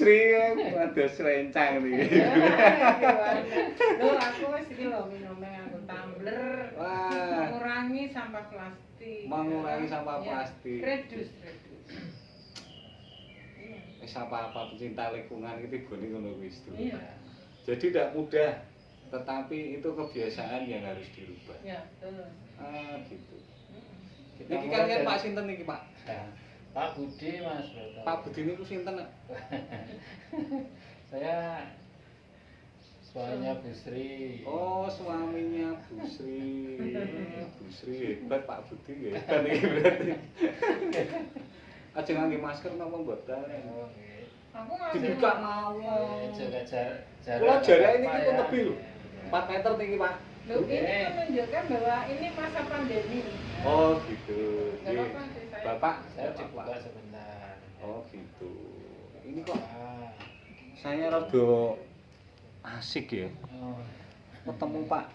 Sri wados rencang iki. Lho aku wis iki lho minumnya nganggo tumbler. Wah, Mengurangi sampah plastik. mengurangi sampah Ya, plastik. Reduce. Wis apa-apa pecinta lingkungan iki gone ngono kuwi Dul. Iya. Jadi tidak mudah, tetapi itu kebiasaan yang harus dirubah. Ya, betul. Ah, gitu. Kita Niki mulai kalian dari- Pak sinten niki, Pak? Ya, Pak Budi Mas Broto. Pak Budi niku sinten? Saya suaminya Bu Sri. Oh, suaminya Bu Sri. Bu Sri hebat Pak Budi ya. Hebat iki berarti. Aja ngangge masker napa mboten? Oh, nggih. Aku ngasih Dibuka mawon. Jaga jarak. Kula jarak ini apa pun ya. lebih lho. 4 meter tinggi, Pak. Loh, ini menunjukkan bahwa ini masa pandemi. Oh, gitu. Nggak Nggih. apa-apa sih, saya. Bapak, Saya Bapak. dibuka sebentar. Oh, gitu. Ini kok Ah. saya rada asik ya. Oh. Ketemu Pak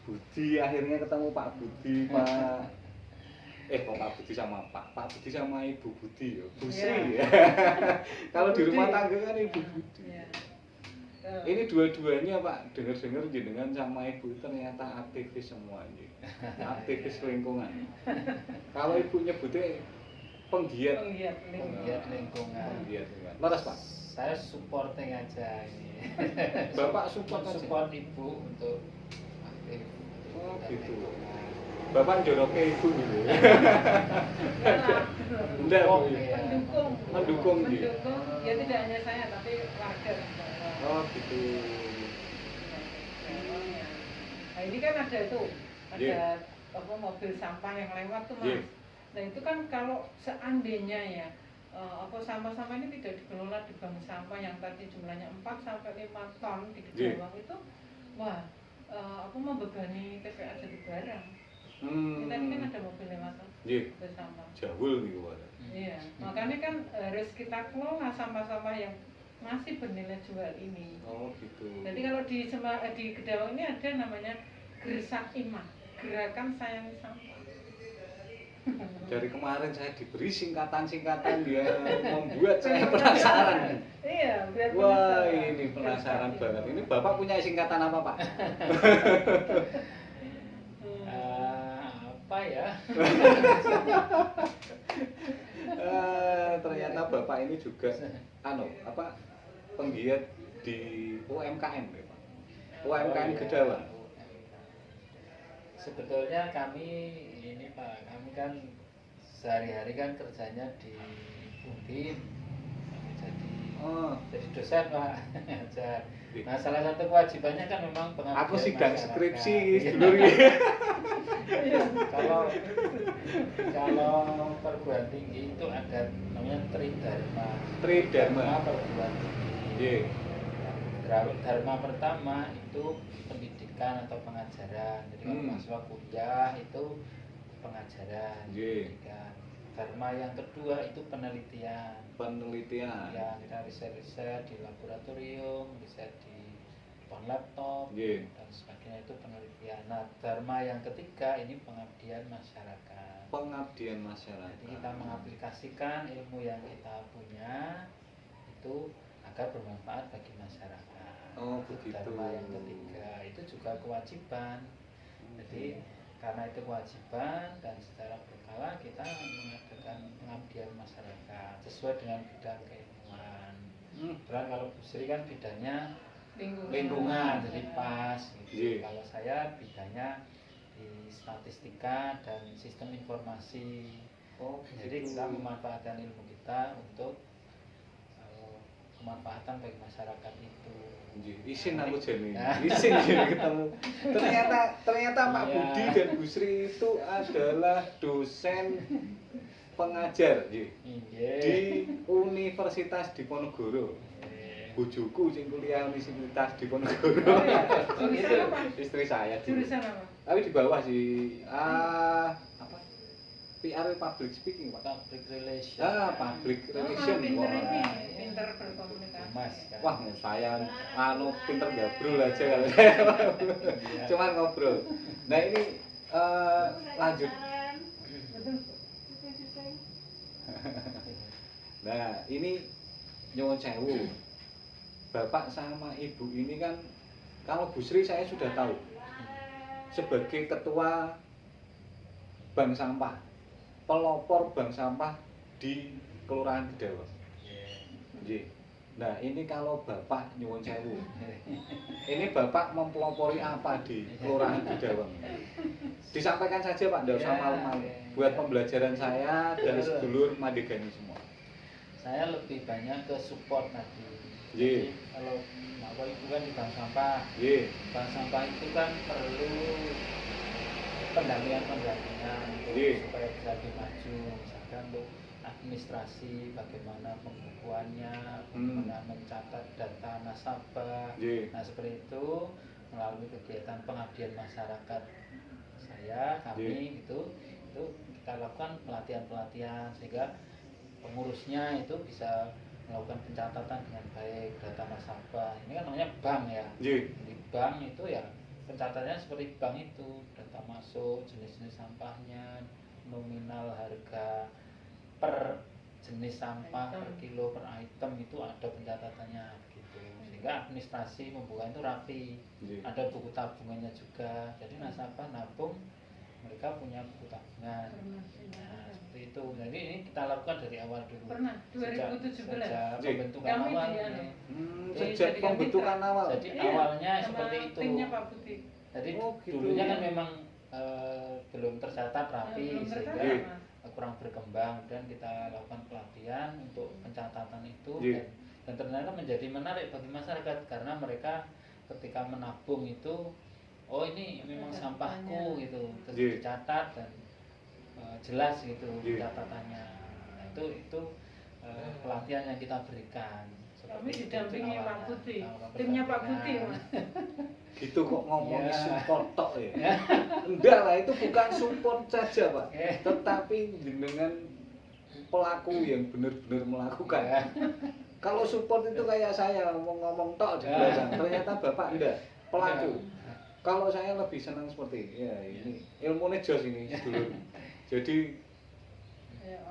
Budi, akhirnya ketemu Pak Budi, Pak kok Pak Budi sama Pak Budi sama Ibu Budi ya, Bu Sri ya. Kalau di rumah tangga kan Ibu Budi. Iya. Ini dua-duanya Pak, dengar-dengar jenengan sama Ibu ternyata aktivis semuanya, aktivis lingkungan. Kalau Ibu nyebutnya penggiat, Penggiat lingkungan. penggiat lingkungan. Leres Pak. Saya supporting aja ini. Bapak support aja? Support ibu untuk aktif. Oh, dan gitu. lingkungan. Bapak njoroke Ibu gitu. Enggak, Bu. Iya. Mendukung, gitu. Mendukung, ya tidak hanya saya tapi warga. Oh, gitu. Nah ini kan ada itu, ada Iya. apa mobil sampah yang lewat tuh Iya. Mas. Nah itu kan kalau seandainya ya apa sampah-sampah ini tidak dikelola di bank sampah yang tadi jumlahnya 4 sampai 5 ton di Kedawang itu, wah apa membebani TPA Jatibarang. Kita ini kan ada mobil lewat tuh, Nggih. mobil sampah. Jahul niku, Pak. Iya, makanya kan harus kita kelola sampah-sampah yang masih bernilai jual ini. Oh, gitu. Jadi kalau di Kedawang ini ada namanya Gerasak Imah, Gerakan Sayangi Sampah. Dari kemarin saya diberi singkatan-singkatan dia membuat saya penasaran. Iya, biar Wah, penasaran. ini penasaran Gerasak banget. Imah. Ini Bapak punya singkatan apa, Pak? Apa ya? Ternyata Bapak ini juga penggiat di UMKM, ya, Pak. UMKM Kedawang. Sebetulnya kami ini Pak, kami kan sehari-hari kan kerjanya di Undip. Oh, Jadi dosen Pak. Ngajar. Nah, salah satu kewajibannya kan memang pengabdian aku sidang masyarakat. skripsi Iya. dulu ya. kalau kalau perguruan tinggi itu ada namanya Tridharma. Tridharma. Perguruan tinggi. Nggih. Dharma pertama itu pendidikan atau pengajaran. Jadi kalau mahasiswa kuliah itu pengajaran. Nggih. Pendidikan. Dharma yang kedua itu penelitian. Penelitian. Ya, kita riset-riset di laboratorium, riset di depan laptop, Nggih. dan sebagainya itu penelitian. Nah, dharma yang ketiga ini pengabdian masyarakat. Pengabdian masyarakat. Jadi kita mengaplikasikan ilmu yang kita punya itu agar bermanfaat bagi masyarakat. Oh, Itu begitu. dharma yang ketiga itu juga kewajiban. Jadi karena itu kewajiban dan secara berkala kita mengadakan pengabdian masyarakat sesuai dengan bidang keilmuan. Kebetulan kalau Bu Sri kan bidangnya lingkungan, jadi pas gitu. Iya. Kalau saya bidangnya di statistika dan sistem informasi. Oh, Jadi kita memanfaatkan ilmu kita untuk kemanfaatan bagi masyarakat itu. Isin aku jadi, Nah. isin jadi ketemu. Ternyata Pak Iya. Budi dan Bu Sri itu adalah dosen pengajar nggih, Iya. di Universitas Diponegoro. Bojoku sing kuliah Universitas Diponegoro. Oh, iya. Jurusan apa? Istri saya. dulu. Jurusan apa? Tapi di bawah sih apa? PR public speaking, Pak. Public relation. Public Oh, relation. pinter Wah. ini, pinter berkomunikasi. Mas kan. Wah, saya pinter gabrol aja kalau saya. Iya. Cuman ngobrol. Nah, ini lanjut. Nah, ini nyuwun sewu. Bapak sama Ibu ini kan, kalau Bu Sri saya sudah tahu sebagai ketua bank sampah, pelopor bank sampah di Kelurahan Gedawang. Nggih. Nah, ini kalau Bapak nyuwun sewu. Ini Bapak mempelopori apa di Kelurahan Gedawang? Disampaikan saja Pak, enggak usah malu-malu. Buat pembelajaran saya dan sedulur Madegani semua. Saya lebih banyak ke support tadi. Nggih. Kalau Bapak Ibu kan di bank sampah. Nggih. Bank sampah itu kan perlu pendampingan untuk supaya bisa lebih maju, misalkan untuk administrasi, bagaimana pembukuannya, bagaimana mencatat data nasabah. Nah seperti itu melalui kegiatan pengabdian masyarakat kami itu kita lakukan pelatihan sehingga pengurusnya itu bisa melakukan pencatatan dengan baik data nasabah. Ini kan namanya bank ya. Di bank itu ya pencatatannya seperti bank itu, data masuk, jenis-jenis sampahnya, nominal harga per jenis sampah, per kilo, per item itu ada pencatatannya gitu. Sehingga administrasi pembukaan itu rapi. Ada buku tabungannya juga. Jadi nasabah nabung mereka punya buku tabungan. Nah, seperti itu. Jadi ini kita lakukan dari awal dulu. Pernah 2017. Sejak pembentukan Kami awal. Sejak pembentukan awal. Jadi awalnya seperti itu. Timnya Pak Budi. Jadi gitu. dulunya kan memang belum tercatat rapi Belum sehingga tercatat. kurang berkembang, dan kita lakukan pelatihan untuk pencatatan itu dan ternyata menjadi menarik bagi masyarakat karena mereka ketika menabung itu oh ini memang sampahku gitu, terus dicatat dan jelas gitu catatannya. Nah, itu pelatihan yang kita berikan. Kami didampingi Pak Budi, timnya Pak Budi Mas. Gitu kok ngomongnya support tok ya. Enggak lah, itu bukan support saja Pak, tetapi dengan pelaku yang benar-benar melakukan. Kalau support itu kayak saya ngomong tok di belakang, ternyata Bapak enggak, pelaku. Kalau saya lebih senang seperti ya ini ilmunya jos ini dulu. Jadi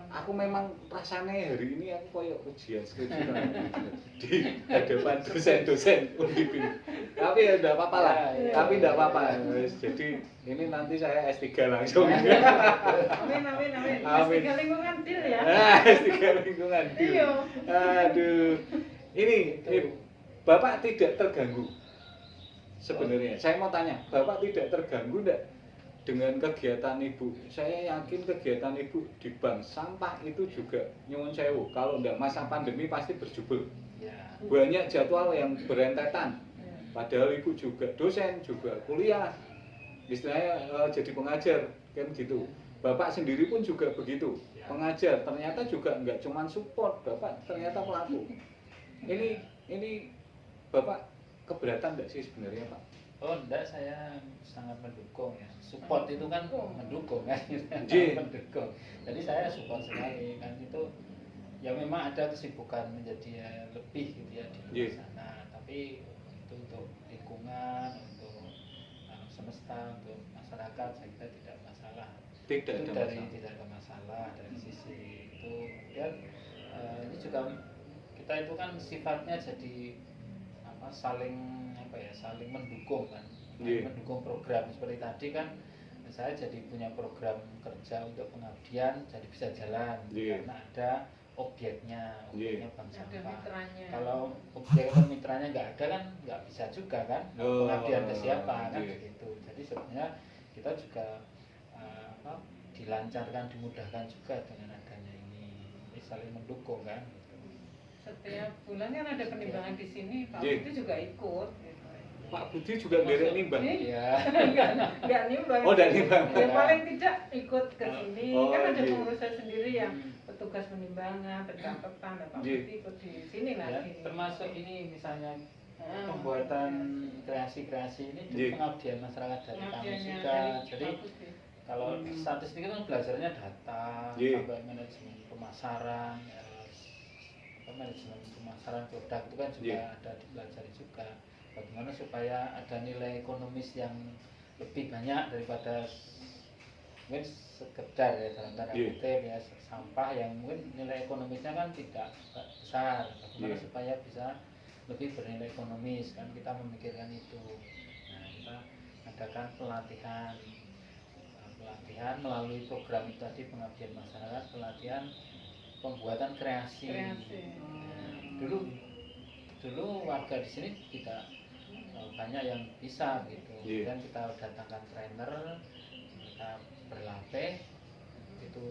aku memang rasanya hari ini aku koyok ujian skripsi di hadapan dosen-dosen Undip ini. Tapi ya enggak apa-apa lah. Tapi enggak apa-apa. Jadi ini nanti saya S3 langsung. Amin. S3 lingkungan deal ya. S3 lingkungan deal. Iya. Aduh. Ini Bapak tidak terganggu. Sebenarnya saya mau tanya, Bapak tidak terganggu enggak dengan kegiatan Ibu? Saya yakin kegiatan Ibu di bank sampah itu juga nyuwun sewu. Kalau enggak masa pandemi pasti berjubel. Banyak jadwal yang berentetan. Padahal Ibu juga dosen, juga kuliah. Istilahnya jadi pengajar, kan gitu. Bapak sendiri pun juga begitu, pengajar. Ternyata juga enggak cuma support, Bapak ternyata pelaku. Ini Bapak keberatan enggak sih sebenarnya, Pak? Oh enggak, saya sangat mendukung ya. Support itu kan mendukung kan. Mendukung. Jadi saya support sekali kan, itu ya memang ada kesibukan menjadi lebih gitu ya di luar sana. Tapi itu untuk lingkungan, untuk semesta, untuk masyarakat saya kira tidak masalah. Tidak ada masalah dari sisi itu. Dan ini juga kita itu kan sifatnya jadi saling mendukung kan, mendukung program seperti tadi kan. Saya jadi punya program kerja untuk pengabdian jadi bisa jalan karena ada objeknya bank sampah. Kalau objek atau mitranya nggak ada kan nggak bisa juga kan, pengabdian ke siapa kan begitu. Jadi sebenarnya kita juga dilancarkan, dimudahkan juga dengan adanya ini saling mendukung kan. Setiap bulan kan ada penimbangan di sini, Pak Budi juga ikut. Pak Budi juga nderek nimbang. Iya. Enggak nimbang. Oh, enggak nimbang. Ya paling tidak ikut ke sini. Kan ada iya. pengurus sendiri yang petugas penimbangan, pencatatan, dan Pak Budi ikut di sini lagi. Termasuk ini misalnya pembuatan kreasi-kreasi ini juga pengabdian masyarakat dari kami juga. Jadi kalau statistik itu kan belajarnya data, sampai manajemen pemasaran, manajemen pemasaran produk itu kan juga ada dipelajari juga. Bagaimana supaya ada nilai ekonomis yang lebih banyak daripada mungkin sekedar ya dalam tanda Iya. kutip ya sampah yang mungkin nilai ekonomisnya kan tidak besar, bagaimana Iya. supaya bisa lebih bernilai ekonomis kan kita memikirkan itu. Nah kita adakan pelatihan melalui program itu tadi pengabdian masyarakat, pelatihan pembuatan kreasi. Nah, dulu warga di sini tidak banyak yang bisa gitu. Yeah. Dan kita datangkan trainer, kita berlatih, itu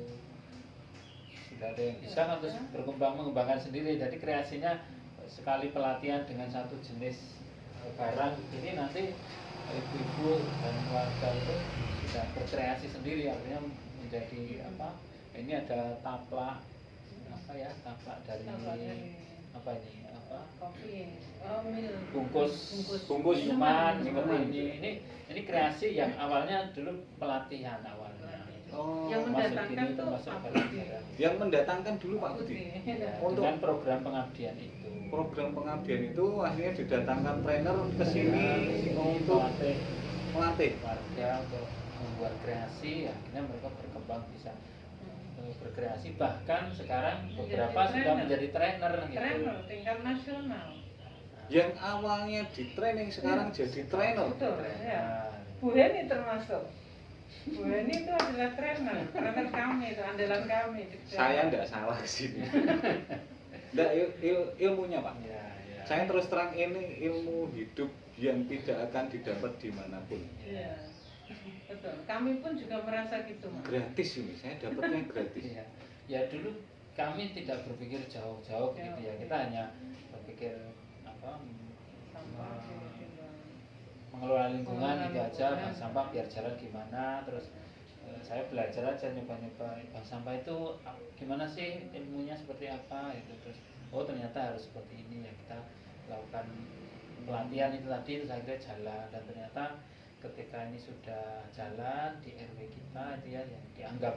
sudah ada yang bisa kan terus mengembangkan sendiri. Jadi kreasinya sekali pelatihan dengan satu jenis barang ini nanti ibu-ibu dan warga itu sudah berkreasi sendiri, artinya menjadi apa? Ini ada taplak taplak dari apa ini kopi, bungkus minuman. seperti ini kreasi yang awalnya dulu pelatihan awalnya. Oh, Yang mendatangkan tuh Pak Budi. yang mendatangkan dulu Pak Budi. Ya, Untuk dengan program pengabdian itu. program pengabdian itu akhirnya didatangkan trainer ke sini untuk melatih warga untuk membuat kreasi, akhirnya mereka berkembang bisa berkreasi, bahkan sekarang beberapa sudah menjadi trainer gitu. Trainer tingkat nasional. yang awalnya di training sekarang jadi trainer. Betul, ya. Nah, Bu Heni termasuk. Bu Heni itu adalah trainer kami itu andalan kami. Saya enggak salah ke sini. Enggak, ilmunya Pak. ya. Saya terus terang ini ilmu hidup yang tidak akan didapat dimanapun. Iya, betul. Kami pun juga merasa gitu, Mas. Gratis ini, saya dapatnya gratis. Iya. Ya dulu kami tidak berpikir jauh-jauh gitu ya. Kita hanya berpikir apa Sampah, mengelola lingkungan gitu aja, lingkungan. buang sampah biar jalan gimana. Terus saya belajar aja nyoba-nyoba buang sampah itu gimana sih ilmunya seperti apa gitu. Terus oh ternyata harus seperti ini ya, kita lakukan pelatihan itu tadi, terus akhirnya jalan, dan ternyata ketika ini sudah jalan di RW kita itu ya yang dianggap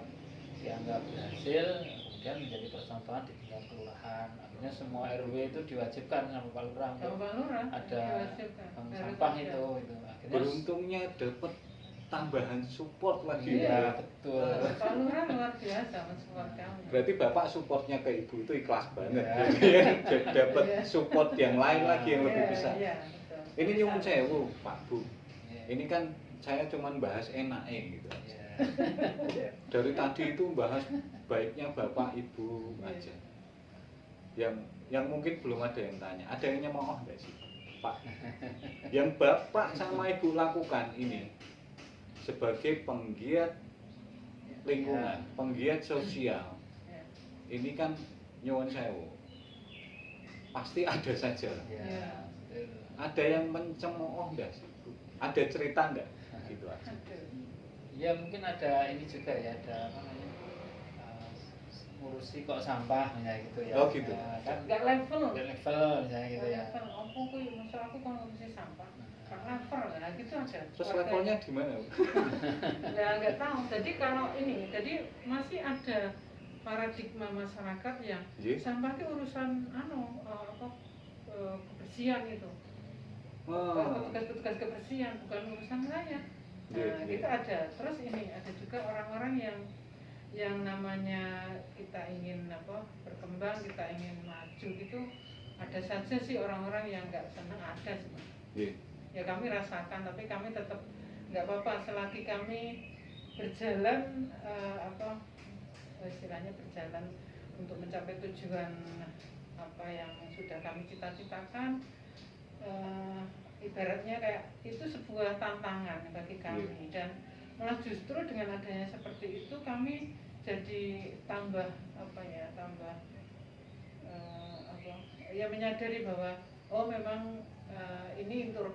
berhasil, kemudian menjadi percontohan di tingkat kelurahan. Akhirnya semua RW itu diwajibkan sama Pak Lurah untuk Pak Lurah ada diwajibkan. buang Harus sampah ada. itu. Akhirnya Beruntungnya dapat tambahan support lagi. iya betul. Pak Lurah luar biasa mensupport kami. Berarti Bapak supportnya ke Ibu itu ikhlas banget. Ya. Jadi dapat support yang lain lagi yang lebih Iya, besar. iya, betul. Ini nyuwun Bisa. sewu Pak Bu. Iya. Ini kan saya cuman bahas enaknya gitu. Iya. Dari tadi itu bahas baiknya Bapak Ibu aja. Yang mungkin belum ada yang tanya. Ada yang nyemooh enggak sih, Pak? Yang Bapak sama Ibu lakukan ini sebagai penggiat lingkungan, penggiat sosial. Ya. Ini kan nyuwun sewu. Pasti ada saja. Iya. Ada yang mencemooh enggak sih, Bu? Ada cerita enggak? Gitu aja. Aduh. Ya mungkin ada ini juga ya, ada apa namanya ngurusi kok sampah misalnya gitu ya. Oh, gitu. Ya, kan Gak level. nggak level misalnya gitu ya. Level. Apa kuy maksud aku kalau ngurusi sampah. Gak level lah gitu aja. Terus levelnya di mana, Bu? Ya nggak tahu. Jadi kalau ini, jadi masih ada paradigma masyarakat yang Iya. sampah itu urusan kebersihan itu. Oh. Petugas-petugas kebersihan bukan urusan saya. Iya, Nah, iya. kita ada. Terus ini ada juga orang-orang yang namanya kita ingin berkembang, kita ingin maju gitu. Ada saja sih orang-orang yang nggak senang, ada sih. Iya. Ya kami rasakan, tapi kami tetap nggak apa-apa selagi kami berjalan istilahnya berjalan untuk mencapai tujuan apa yang sudah kami cita-citakan. Ibaratnya kayak itu sebuah tantangan bagi kami, dan malah justru dengan adanya seperti itu kami jadi tambah menyadari bahwa oh memang ini untuk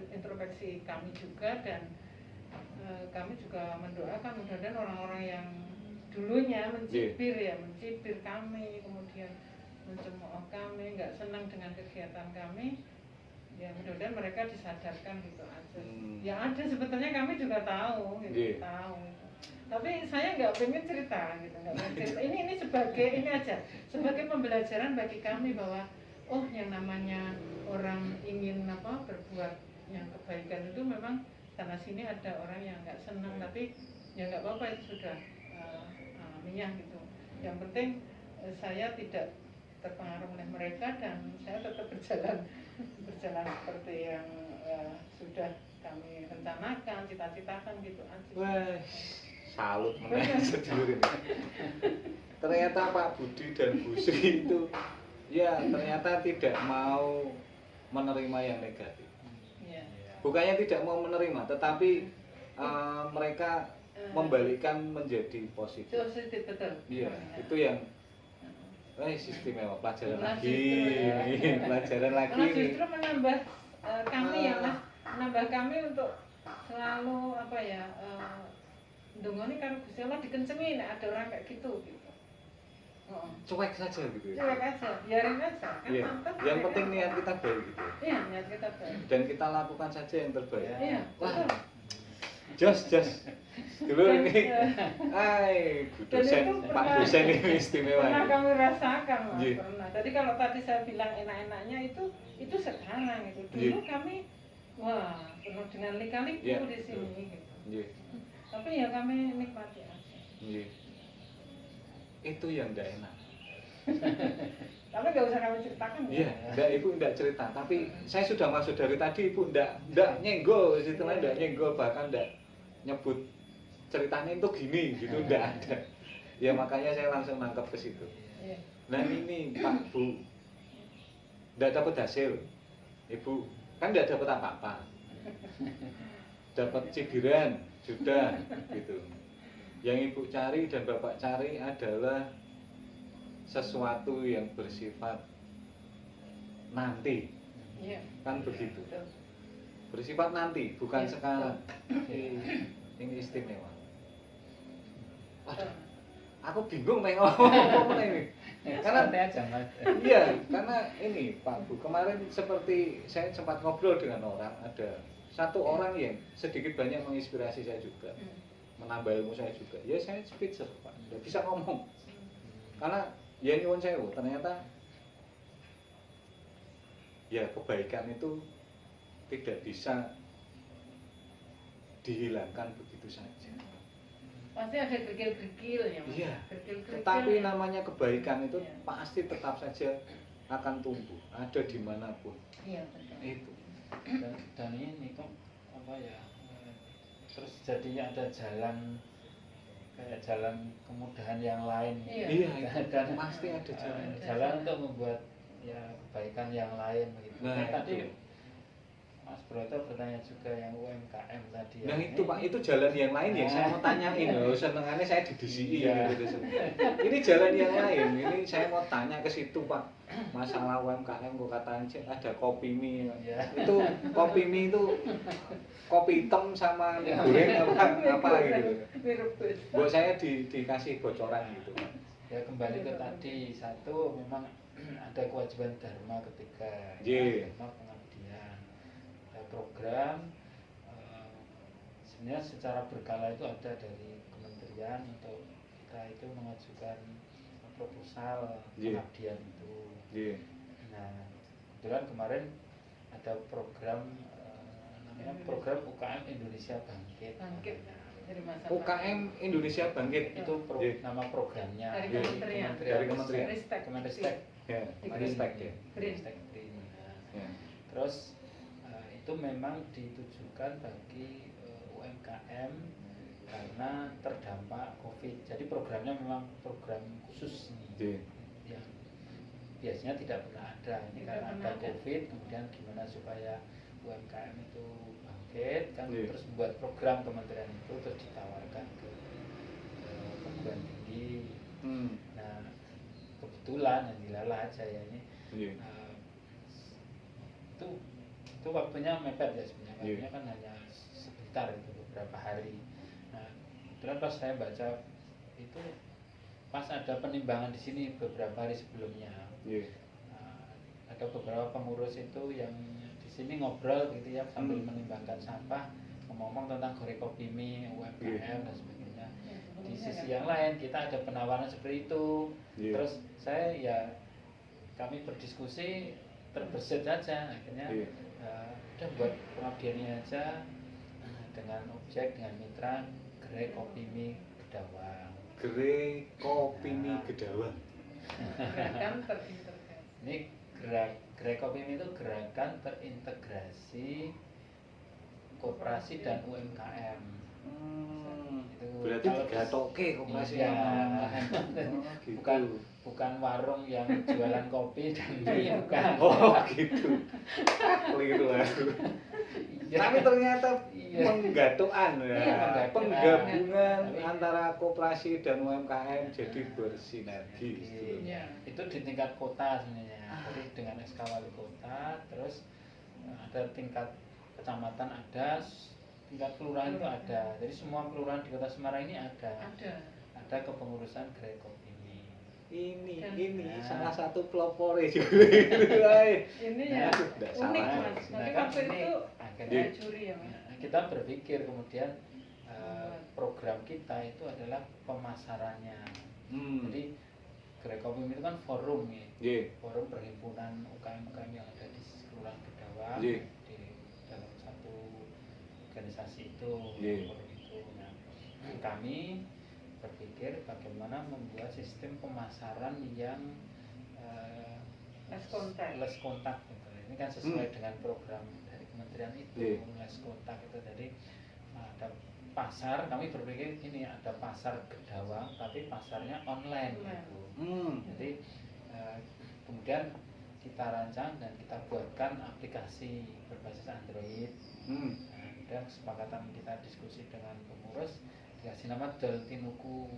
introspeksi kami juga, dan kami juga mendoakan mudah-mudahan orang-orang yang dulunya mencibir kami, kemudian mencemooh kami, nggak senang dengan kegiatan kami, ya mudah-mudahan mereka disadarkan gitu aja. Ya ada, sebetulnya kami juga tahu gitu, tahu. Tapi saya nggak pengen cerita gitu, nggak pengen cerita. Ini sebagai ini aja, sebagai pembelajaran bagi kami bahwa oh yang namanya orang ingin berbuat yang kebaikan itu memang sana sini ada orang yang nggak senang, tapi ya nggak apa-apa itu sudah alamiah gitu. Yang penting saya tidak terpengaruh oleh mereka dan saya tetap berjalan seperti yang sudah kami rencanakan, cita-citakan gitu aja. Wah, salut meneh sedulur ini. Ternyata Pak Budi dan Bu Sri itu ya ternyata tidak mau menerima yang negatif. Iya. Bukannya tidak mau menerima, tetapi mereka membalikkan menjadi positif. Positif betul. Iya, Ya. itu yang istimewa, pelajaran Malah lagi, justru, ya. pelajaran lagi Malah nih. justru menambah kami ya Mas, menambah kami untuk selalu apa ya, ndongone karo Gusti Allah dikencengi nek ada orang kayak gitu. Oh. Cuek saja gitu ya. Cuek aja, biarin aja kan Iya. mantap. Yang mereka. penting niat kita baik gitu. Iya, niat kita baik. Dan kita lakukan saja yang terbaik. Iya, Wah, betul. jos. Dulu Dan, ini, Bu dan dosen, itu Pak pernah- dosen ini istimewa. Pernah ini. kami rasakan Mas, Iya. pernah. Tadi kalau tadi saya bilang enak-enaknya itu sekarang itu. Dulu Iya. kami wah penuh dengan lika-liku Iya, di sini gitu. Iya, Tapi ya kami nikmati aja. iya. Itu yang tidak enak. Tapi nggak usah kami ceritakan Iya, ya. Ibu enggak cerita, tapi saya sudah masuk dari tadi Ibu enggak nyenggol, istilahnya enggak nyenggol, bahkan enggak nyebut ceritanya itu gini gitu, enggak ada. Ya makanya saya langsung nangkep ke situ. Iya. Nah ini Pak Bu, enggak dapat hasil, Ibu kan enggak dapat apa-apa, dapat cibiran sudah gitu. Yang Ibu cari dan Bapak cari adalah sesuatu yang bersifat nanti, Iya. kan begitu. Betul. Bersifat nanti, bukan Iya, sekarang. Ini istimewa. Betul. Aku bingung pengen ngomong apa ini. Karena santai aja Mas. iya, karena ini Pak Bu, kemarin seperti saya sempat ngobrol dengan orang, ada satu orang yang sedikit banyak menginspirasi saya juga, menambah ilmu saya juga. Ya saya speechless Pak, nggak bisa ngomong. Karena ya nyuwun sewu, ternyata ya kebaikan itu tidak bisa dihilangkan begitu saja. Pasti ada kerikil-kerikil ya Mas. Iya. Kerikil-kerikil Tetapi yang- namanya kebaikan itu Iya. pasti tetap saja akan tumbuh, ada dimanapun. Iya betul. Itu. Dan ini kok apa ya, terus jadi ada jalan kayak jalan kemudahan yang lain. Iya. Iya, Dan itu pasti ada jalan. jalan untuk membuat ya kebaikan yang lain begitu. Nah, Kayak tadi itu. Mas Broto bertanya juga yang UMKM tadi. Nah ya. itu Pak, itu jalan yang lain yang saya mau tanyain loh. Senengannya saya didisiin Iya. gitu. Ini jalan yang lain. Ini saya mau tanya ke situ Pak. Masalah UMKM kok katanya ada kopi mie. Iya. Itu kopi mie itu kopi hitam sama mie goreng apa gitu. Direbus. Buat saya dikasih bocoran gitu Pak. Ya kembali ke tadi, satu memang ada kewajiban dharma ketiga. Iya. Dharma pengabdian. Ada program sebenarnya secara berkala itu ada dari kementerian untuk kita itu mengajukan proposal Iya. pengabdian itu. Iya. Nah, kebetulan kemarin ada program namanya program UKM Indonesia Bangkit. Bangkit. Dari masa UKM Indonesia Bangkit Itu Iya. nama programnya Dari Iya. kementerian. Dari kementerian. Ristek. Kemenristek. Ya, respect ya. Kemenristek Green. Nah, Ya. terus itu memang ditujukan bagi UMKM karena terdampak COVID. Jadi programnya memang program khusus nih. Iya. Yang biasanya tidak pernah ada. Ini Tidak karena pernah ada ada. COVID, kemudian gimana supaya UMKM itu bangkit kan, Iya. terus membuat program kementerian itu terus ditawarkan ke perguruan tinggi. Hmm. Nah, kebetulan yang dilalah aja ya ini Iya. itu waktunya mepet ya sebenarnya. Iya. Waktunya kan hanya sebentar itu beberapa hari. Nah, kebetulan pas saya baca itu pas ada penimbangan di sini beberapa hari sebelumnya. Iya. Nah, ada beberapa pengurus itu yang di sini ngobrol gitu ya sambil menimbangkan sampah, ngomong tentang goreng kopi mie, UMKM Iya. dan sebagainya. Ya, Di sebelumnya sisi kan. yang lain kita ada penawaran seperti itu. Iya. Terus saya ya kami berdiskusi terbesit saja akhirnya Iya. udah buat pengabdiannya aja dengan objek dengan mitra Gerai Kopi Mie Gedawang. Gerai Kopi Mie Gedawang. Gerakan terintegrasi. Ini Gerai Kopi Mie itu gerakan terintegrasi koperasi dan UMKM. Itu Berarti kalau digatoke koperasi iya. Oh, gitu. bukan warung yang jualan kopi dan mie, bukan. Oh gitu. Keliru aku. Iya. Tapi ternyata Iya. penggatuan ya, Iya, penggabungan Tapi- antara koperasi dan UMKM jadi bersinergi. gitu. Iya. Itu di tingkat kota sebenarnya. Jadi dengan SK Wali Kota, terus ada tingkat kecamatan ada, tingkat kelurahan itu ada. Jadi semua kelurahan di Kota Semarang ini ada kepengurusan Gerai Kopi Mie. Ini Nah. salah satu pelopore juga. Ini Nah, ya aduh, nggak unik salah. mas. Nah, Nanti kan waktu ini itu akhirnya saya curi ya mas. kita berpikir kemudian program kita itu adalah pemasarannya. Jadi Gerai Kopi Mie itu kan forum ya. Iya. Forum perhimpunan UKM-UKM yang ada di Kelurahan Gedawang Iya. di dalam satu organisasi itu. Iya. Forum itu. Nah, kami berpikir bagaimana membuat sistem pemasaran yang less kontak gitu. Ini kan sesuai dengan program dari kementerian itu, Iya. less kontak itu. Jadi ada pasar, kami berpikir ini ada pasar Gedawang tapi pasarnya online gitu. Jadi kemudian kita rancang dan kita buatkan aplikasi berbasis Android. Dan kesepakatan kita diskusi dengan pengurus dikasih nama Doltinuku.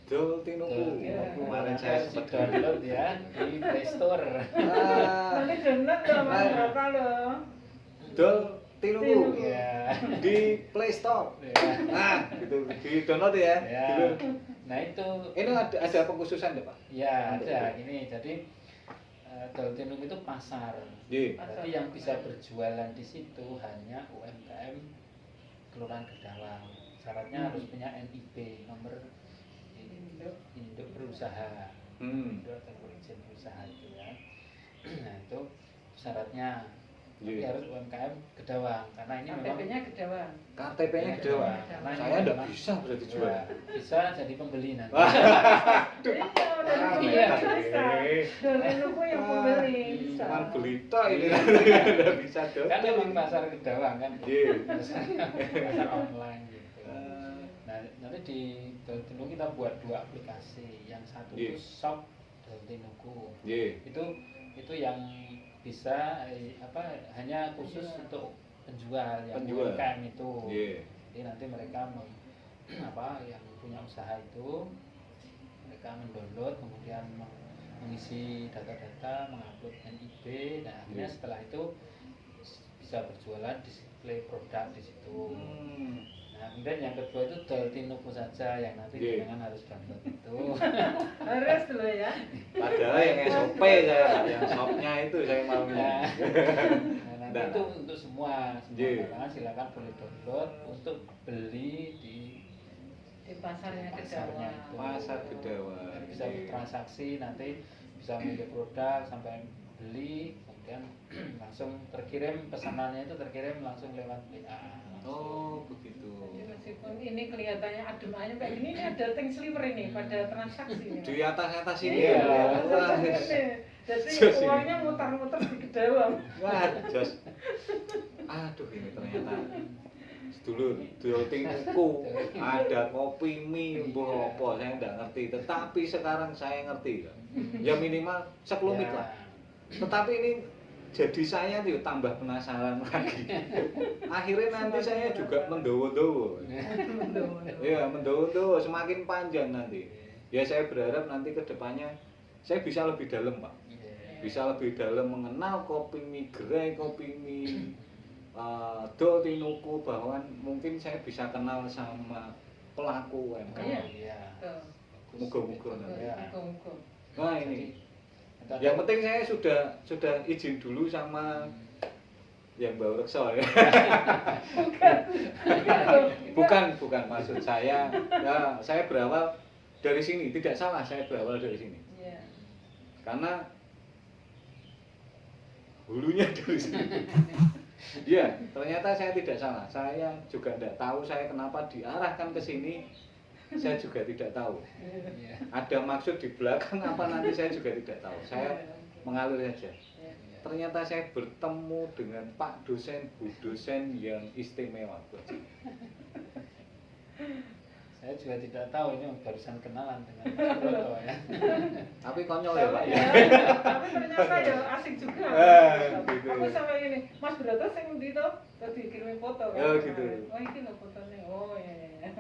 Dol Tinuku. Kemarin saya Bisa sempat download ya di Play Store. Nanti download loh mas berapa loh? Dol Tinuku Ya. di Play Store. Ya. Nah, gitu di download ya. Ya. Gitu. Nah itu Ini ada pengkhususan deh Pak. ya ada ini jadi Doltinuku itu pasar. Iya. Berarti yang bisa berjualan di situ hanya UMKM Kelurahan Gedawang. Syaratnya harus punya NIB, nomor induk berusaha. Induk atau izin berusaha itu ya. Nah itu syaratnya. Tapi Iya. harus UMKM Gedawang karena ini memang KTP-nya Gedawang. KTP-nya Gedawang. Karena ini Saya enggak memang- bisa berarti jual. Ya, bisa jadi pembeli nanti. Iya, dari Iya. pembeli bisa. Dari lupa yang pembeli bisa. Cuman beli tok ini enggak bisa dong. Kan memang pasar Gedawang kan. Iya. Pasar online gitu. Nah, nanti di Doltinuku kita buat dua aplikasi. Yang satu Iya. itu Shop Doltinuku. Iya. Itu yang bisa hanya khusus untuk penjual yang Penjual. UMKM itu. Iya. Jadi nanti mereka yang punya usaha itu mereka mendownload kemudian mengisi data-data, mengupload NIB. Nah, akhirnya Iya. setelah itu bisa berjualan display produk di situ. Nah, kemudian yang kedua itu Doltinuku saja yang nanti Iya. jangan harus download itu. Harus loh ya. Padahal yang SOP saya, yang shopnya itu saya mau. Nah, nanti Nah. itu untuk semua Iya. kalangan silakan boleh download untuk beli di Di pasarnya pasarnya Gedawang. itu. Pasar Gedawang. Dan bisa bertransaksi nanti bisa memilih produk sampai beli kemudian langsung terkirim pesanannya itu terkirim langsung lewat WA. Oh, begitu. Jadi meskipun ini kelihatannya adem ayem kayak gini, ini ada tank sliver ini pada transaksi. ini, Mas. Di atas ini Iya, ya. Wah, jadi Jos ini. uangnya muter-muter di Gedawang. wah, jos. Aduh, ini ternyata dulu Doltinuku ada kopi mie mbuh apa saya enggak ngerti, tetapi sekarang saya ngerti. Ya minimal sekelumit Ya. lah. Tetapi ini jadi saya tuh tambah penasaran lagi. Akhirnya nanti saya juga mendowo-dowo. Iya, mendowo-dowo semakin panjang nanti. Ya saya berharap nanti ke depannya saya bisa lebih dalam, Pak. Bisa lebih dalam mengenal kopi mie gerai, kopi mie Doltinuku, bahwa mungkin saya bisa kenal sama pelaku UMKM. Iya. Iya. Tuh. Muga-muga nanti. Ya. Muga-muga. Nah ini. Yang penting saya sudah izin dulu sama yang Mbak Rekso ya. bukan maksud saya. Ya, saya berawal dari sini, tidak salah saya berawal dari sini. Iya. Karena hulunya dari sini. Iya, ternyata saya tidak salah. Saya juga tidak tahu saya kenapa diarahkan ke sini. Saya juga tidak tahu. Iya. Ada maksud di belakang apa nanti saya juga tidak tahu. Saya mengalir saja. Ternyata saya bertemu dengan Pak dosen, Bu dosen yang istimewa buat saya. Saya juga tidak tahu, ini barusan kenalan dengan Mas Broto ya. Tapi konyol ya Pak ya. Tapi ternyata ya asik juga. Gitu. Aku sampai ini, Mas Broto sing ndi to? Terus dikirimin foto kan. Oh, gitu. Oh iki lho fotonya. Oh iya.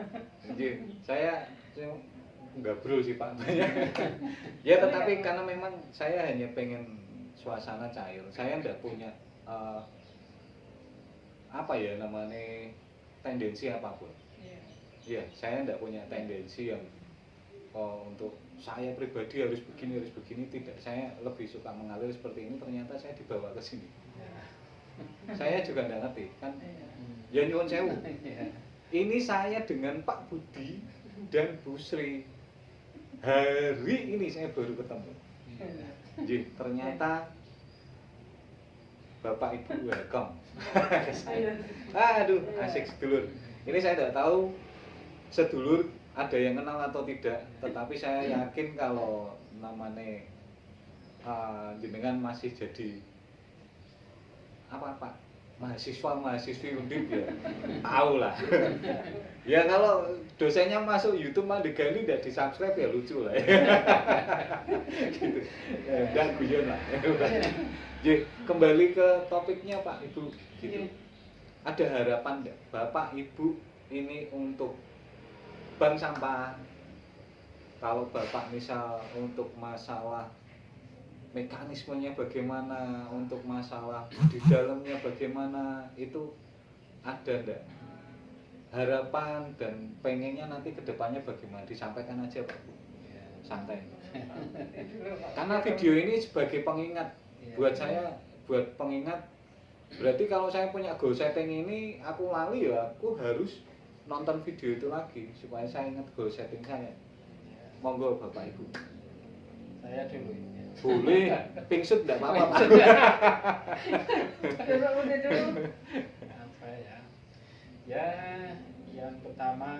Jadi saya gabrol sih Pak banyak. Ya tetapi karena memang saya hanya pengen suasana cair. Saya tidak punya apa ya namanya tendensi apapun. Ya, saya tidak punya tendensi yang untuk saya pribadi harus begini, tidak. Saya lebih suka mengalir seperti ini, ternyata saya dibawa ke sini. Saya juga tidak ngerti, kan? Ya nyuwun sewu. Ini saya dengan Pak Budi dan Bu Sri. Hari ini saya baru ketemu. Jadi ternyata Bapak Ibu welcome. Aduh, asik sedulur. Ini saya tidak tahu sedulur ada yang kenal atau tidak, tetapi saya yakin kalau namanya jenengan masih jadi apa Pak mahasiswi Undip ya tahu lah. Ya kalau dosennya masuk YouTube mah digali tidak di subscribe ya lucu lah ya. Gitu. Dan guyon lah. Jadi kembali ke topiknya Pak Ibu gitu. Ada harapan enggak Bapak Ibu ini untuk bank sampah? Kalau Bapak misal untuk masalah mekanismenya bagaimana, untuk masalah di dalamnya bagaimana, itu ada enggak harapan dan pengennya nanti kedepannya bagaimana? Disampaikan aja Pak Bu, santai. Karena video ini sebagai pengingat buat saya, buat pengingat. Berarti kalau saya punya goal setting ini aku lali ya, aku harus nonton video itu lagi supaya saya ingat goal setting saya. Monggo Bapak Ibu. Saya dulu. Boleh, pingsut enggak apa-apa Pak. Apa ya? Ya, yang pertama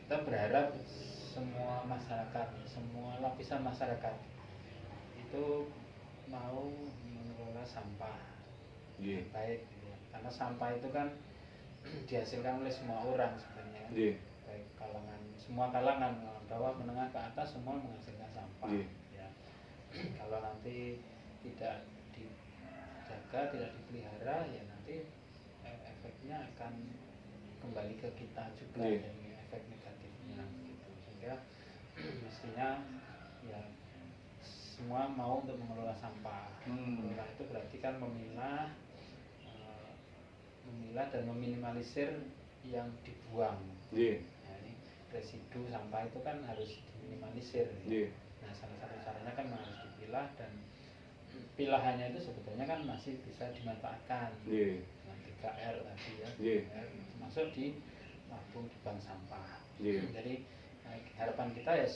kita berharap semua masyarakat, semua lapisan masyarakat itu mau mengelola sampah. Nggih. Baik, ya. Karena sampah itu kan dihasilkan oleh semua orang sebenarnya. Nggih. Baik kalangan, semua kalangan bawah, menengah ke atas semua menghasilkan sampah. Nggih. Ya. Kalau nanti tidak dijaga, tidak dipelihara, ya nanti efeknya akan kembali ke kita juga. Nggih. Jadi efek negatifnya gitu. Sehingga mestinya ya semua mau untuk mengelola sampah. Mengelola itu berarti kan memilah dan meminimalisir yang dibuang. Nggih. Nah, ini residu sampah itu kan harus diminimalisir. Nggih. Nah, salah satu caranya kan harus dipilah, dan pilahannya itu sebetulnya kan masih bisa dimanfaatkan. Nggih. Dengan 3R tadi ya. Nggih. Termasuk di tabung di bank sampah. Nggih. Jadi harapan kita ya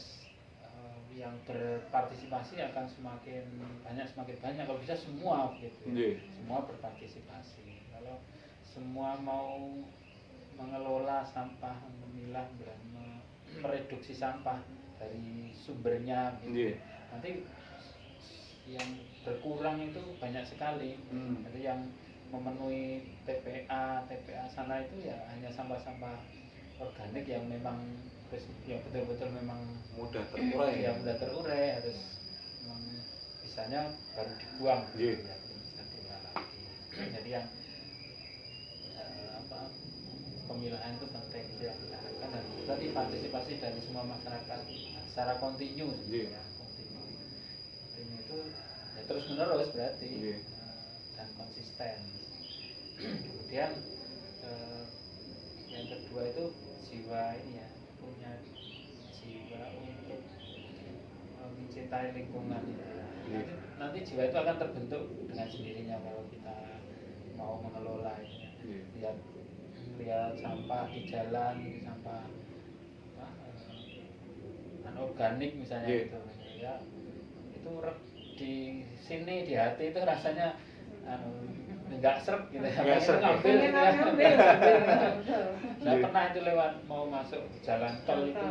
yang berpartisipasi akan semakin banyak, kalau bisa semua gitu. Nggih. Semua berpartisipasi. Kalau semua mau mengelola sampah, memilah dan mereduksi sampah dari sumbernya gitu. Nggih. Nanti yang berkurang itu banyak sekali. Jadi yang memenuhi TPA sana itu ya hanya sampah-sampah organik yang memang yang betul-betul memang Mudah terurai. ya mudah terurai, harus memang bisanya baru dibuang Nggih. ya, belum bisa diolah lagi. Jadi yang pemilahan itu penting, itu yang kita harapkan, dan tadi partisipasi dari semua masyarakat secara kontinu Nggih. ya, kontinu itu ya terus menerus berarti. Nggih. Dan konsisten. Kemudian yang kedua itu jiwa ini ya, punya jiwa untuk mencintai lingkungan itu. Nanti jiwa itu akan terbentuk dengan sendirinya kalau kita mau mengelola ini. Lihat sampah di jalan, sampah anorganik misalnya. Yeah. Gitu ya, itu di sini di hati itu rasanya nggak seret gitu ya. Nggak seret. Ngambil pengen gitu ya. ngambil, betul. Saya pernah itu lewat mau masuk jalan tol itu.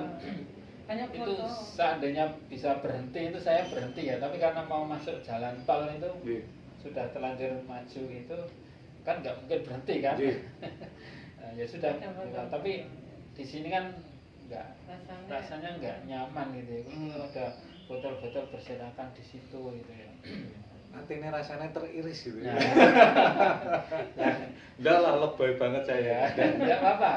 Banyak Itu foto. seandainya bisa berhenti itu saya berhenti ya, tapi karena mau masuk jalan tol itu Nggih. sudah terlanjur maju itu kan nggak mungkin berhenti kan. Nggih. Nah, ya sudah Betul, betul. ya, tapi di sini kan nggak rasanya nggak nyaman gitu ya. Kalau ada botol-botol berserakan di situ gitu ya. Artinya rasanya teriris gitu. Nah, Enggak lah, lebay banget saya. nggak apa-apa.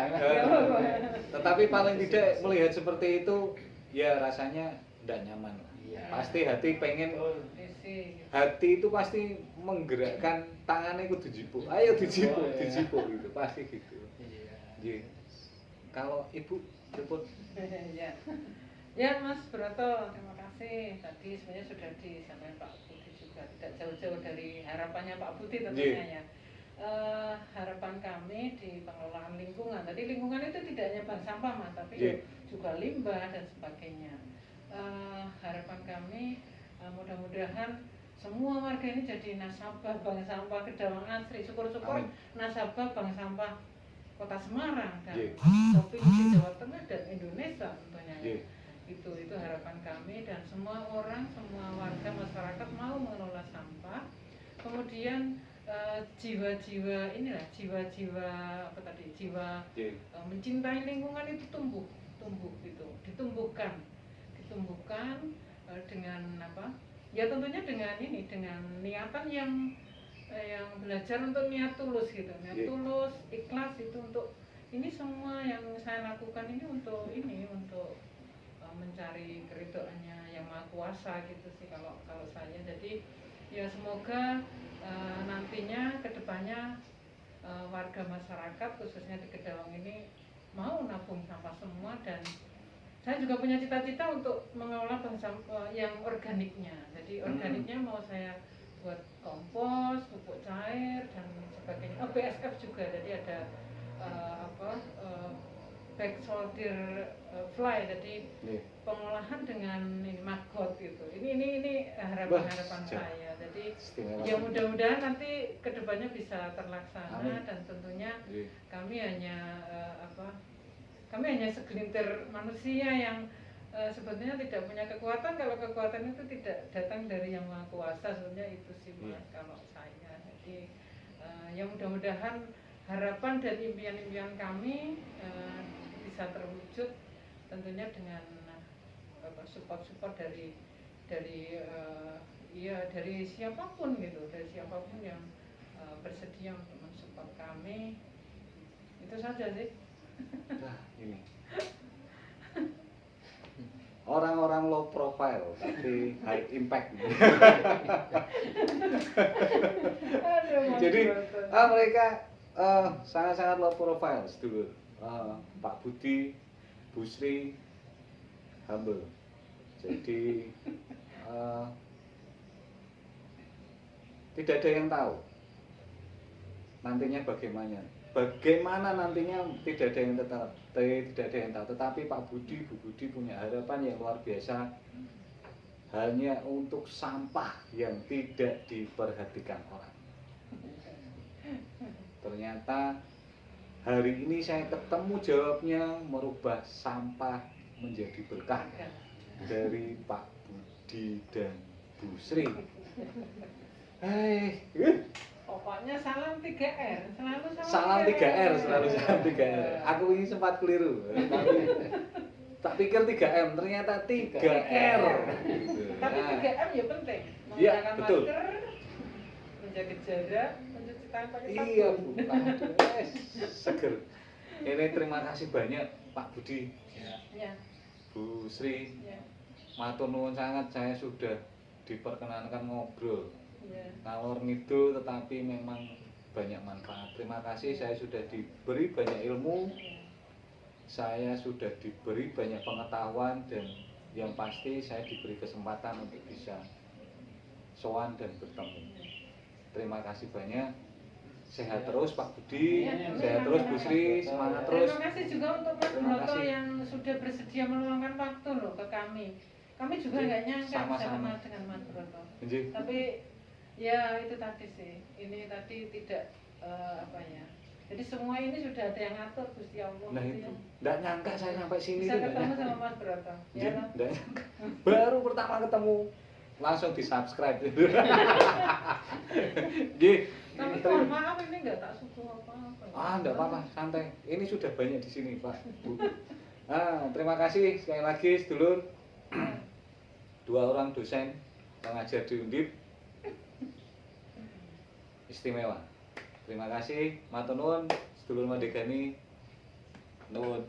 Tetapi paling tidak melihat seperti itu, ya rasanya tidak nyaman. Iya. Pasti hati pengen, Isi. hati itu pasti menggerakkan tangannya itu dijipuk. Ayo dijipuk, Oh, iya. dijipuk gitu, pasti gitu. Iya. Nggih. Kalau ibu, jemput. Ya. Ya Mas Broto, terima kasih. Tadi sebenarnya sudah disampaikan Pak Budi juga, tidak jauh-jauh dari harapannya Pak Budi tentunya ya. Harapan kami di pengelolaan lingkungan. Tadi lingkungan itu tidak hanya bank sampah Mas, tapi Nggih. juga limbah dan sebagainya. Harapan kami mudah-mudahan semua warga ini jadi nasabah bank sampah Kedawang Asri. Syukur-syukur Amin. nasabah bank sampah Kota Semarang dan Nggih. Provinsi Jawa Tengah dan Indonesia tentunya. Nggih. Itu harapan kami dan semua orang, semua warga masyarakat mau mengelola sampah. Kemudian jiwa-jiwa jiwa-jiwa apa tadi, jiwa Nggih. mencintai lingkungan itu tumbuh gitu, ditumbuhkan dengan apa? Ya tentunya dengan niatan yang belajar untuk niat tulus gitu, niat Iya. tulus, ikhlas itu untuk ini semua yang saya lakukan ini untuk mencari keridhaannya yang Maha Kuasa gitu sih kalau saya. Jadi ya semoga nantinya kedepannya warga masyarakat khususnya di Kedawang ini mau nabung sampah semua, dan saya juga punya cita-cita untuk mengelola bank sampah yang organiknya. Jadi organiknya mau saya buat kompos, pupuk cair dan sebagainya. BSF juga, jadi ada back soldier fly, jadi Nggih. pengolahan dengan ini maggot gitu. Ini harapan Wah, saya. Jadi istimewa. ya mudah-mudahan nanti kedepannya bisa terlaksana. Amin. Dan tentunya Nggih. kami hanya segelintir manusia yang sebetulnya tidak punya kekuatan. Kalau kekuatan itu tidak datang dari Yang Maha Kuasa, sebenarnya itu sih Mas kalau saya. Jadi ya mudah-mudahan harapan dan impian-impian kami bisa terwujud tentunya dengan support dari siapapun gitu, dari siapapun yang bersedia untuk mensupport kami. Itu saja sih. Nah, ini. Orang-orang low profile tapi high impact. Aduh, Mas Jadi Broto. mereka sangat-sangat low profile sedulur. Pak Budi, Bu Sri humble. Jadi tidak ada yang tahu nantinya bagaimana nantinya, tidak ada yang tahu. Tetapi Pak Budi, Bu Budi punya harapan yang luar biasa, hanya untuk sampah yang tidak diperhatikan orang. Ternyata hari ini saya ketemu jawabnya, merubah sampah menjadi berkah dari Pak Budi dan Bu Sri. Pokoknya salam 3R, selalu Salam 3R, selalu salam 3R. Aku ini sempat keliru, tak pikir 3M, ternyata 3R. Tapi Nah, 3M ya penting. Iya, Menggunakan betul. masker, menjaga jarak, mencuci tangan pakai sabun. iya Bu, seger. Ini terima kasih banyak Pak Budi, Ya, Bu Sri. ya, Matur nuwun sangat, saya sudah diperkenankan ngobrol ya. ngalor ngidul, tetapi memang banyak manfaat. Terima kasih, saya sudah diberi banyak ilmu, saya sudah diberi banyak pengetahuan, dan yang pasti saya diberi kesempatan untuk bisa sowan dan bertemu. Terima kasih banyak. Sehat terus Pak Budi, Ya, sehat terus Bu Sri, semangat terus. Terima kasih juga untuk Mas Terima Broto kasih. yang sudah bersedia meluangkan waktu loh ke kami. Kami juga Iya, nggak nyangka bisa sama-sama. kenal dengan Mas Broto. Nggih. Tapi Ya itu tadi sih, ini tadi tidak apa ya. Jadi semua ini sudah ada yang ngatur Gusti Allah. Nah gitu itu, ya. nggak nyangka saya sampai sini Bisa tuh, nggak ketemu nyangka. sama Mas Broto. Nggih, Ya loh. nggak nyangka. Baru pertama ketemu langsung di subscribe gitu. Nggih. Tapi mohon maaf ini nggak tak suku apa-apa. Enggak apa-apa, santai. Ini sudah banyak di sini, Pak, Bu. Terima kasih sekali lagi sedulur. Dua orang dosen pengajar di Undip. Istimewa. Terima kasih, matur nuwun sedulur Mandegani. Nuwun.